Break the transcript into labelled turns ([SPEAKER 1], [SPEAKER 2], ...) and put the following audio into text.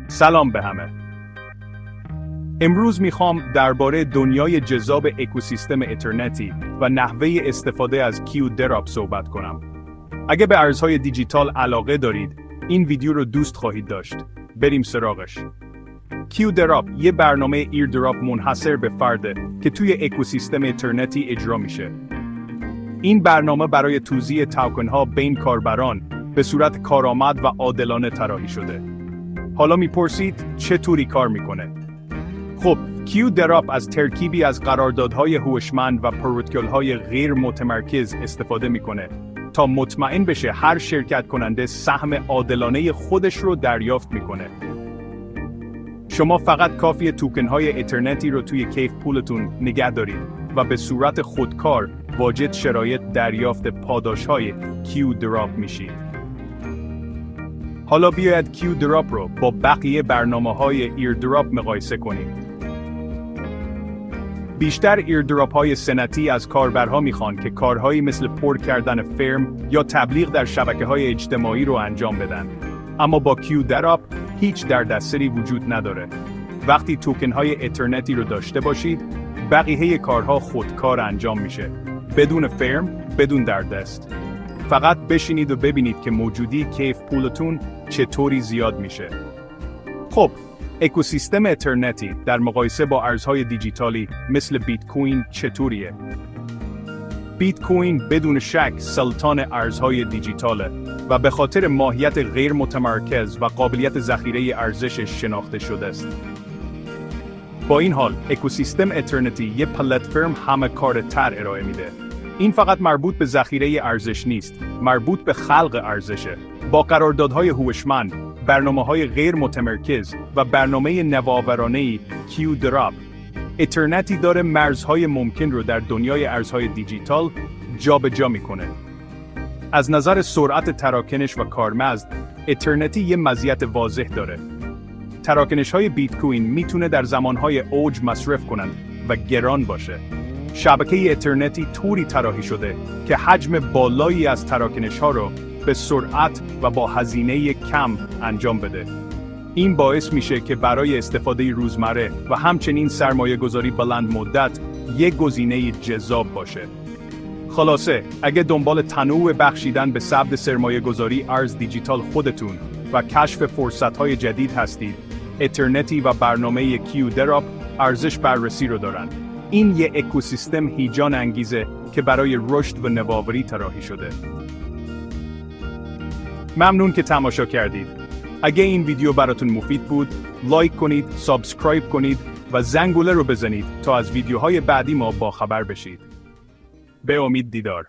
[SPEAKER 1] سلام به همه. امروز میخوام درباره دنیای جذاب اکوسیستم اینترنتی و نحوه استفاده از QDROP صحبت کنم. اگه به ارزهای دیجیتال علاقه دارید، این ویدیو رو دوست خواهید داشت. بریم سراغش. QDROP یه برنامه ایردراپ منحصر به فرده که توی اکوسیستم اینترنتی اجرا میشه. این برنامه برای توزیع توکن‌ها بین کاربران به صورت کارآمد و عادلانه طراحی شده. حالا میپرسید چطوری کار میکنه؟ خب، QDROP از ترکیبی از قراردادهای هوشمند و پروتکل‌های غیر متمرکز استفاده میکنه تا مطمئن بشه هر شرکت کننده سهم عادلانه خودش رو دریافت میکنه. شما فقط کافیه توکن‌های اینترنتی رو توی کیف پولتون نگه دارید و به صورت خودکار واجد شرایط دریافت پاداش‌های QDROP میشید. حالا بیاید QDROP رو با بقیه برنامه‌های ایردراپ مقایسه کنیم. بیشتر ایردراپ‌های سنتی از کاربرها میخوان که کارهایی مثل پر کردن فرم یا تبلیغ در شبکه‌های اجتماعی رو انجام بدن. اما با QDROP هیچ دردسری وجود نداره. وقتی توکن‌های اینترنتی رو داشته باشید، بقیه کارها خودکار انجام میشه. بدون فرم، بدون دردست. فقط بشینید و ببینید که موجودی کیف پولتون چطوری زیاد میشه. خب، اکوسیستم اینترنتی در مقایسه با ارزهای دیجیتالی مثل بیت کوین چطوریه؟ بیت کوین بدون شک سلطان ارزهای دیجیتاله و به خاطر ماهیت غیر متمرکز و قابلیت ذخیره ارزشش شناخته شده است. با این حال، اکوسیستم اینترنتی یه پلتفرم همه کار تر ارائه میده. این فقط مربوط به ذخیره ارزش نیست، مربوط به خلق ارزشه. با قراردادهای هوشمند، برنامه‌های غیر متمرکز و برنامه نوآورانه‌ای QDROP، اینترنتی داره مرزهای ممکن رو در دنیای ارزهای دیجیتال جابجا میکنه. از نظر سرعت تراکنش و کارمزد، اینترنتی یه مزیت واضح داره. تراکنش‌های بیت کوین میتونه در زمانهای اوج مصرف کنن و گران باشه. شبکه اینترنتی طوری طراحی شده که حجم بالایی از تراکنش‌ها رو به سرعت و با هزینه کم انجام بده. این باعث میشه که برای استفاده روزمره و همچنین سرمایه‌گذاری بلند مدت یک گزینه جذاب باشه. خلاصه، اگه دنبال تنوع بخشیدن به سبد سرمایه‌گذاری ارز دیجیتال خودتون و کشف فرصت‌های جدید هستید، اینترنتی و برنامه QDROP ارزش بررسی رو دارن. این یه اکوسیستم هیجان انگیزه که برای رشد و نوآوری طراحی شده. ممنون که تماشا کردید. اگه این ویدیو براتون مفید بود، لایک کنید، سابسکرایب کنید و زنگوله رو بزنید تا از ویدیوهای بعدی ما باخبر بشید. به امید دیدار.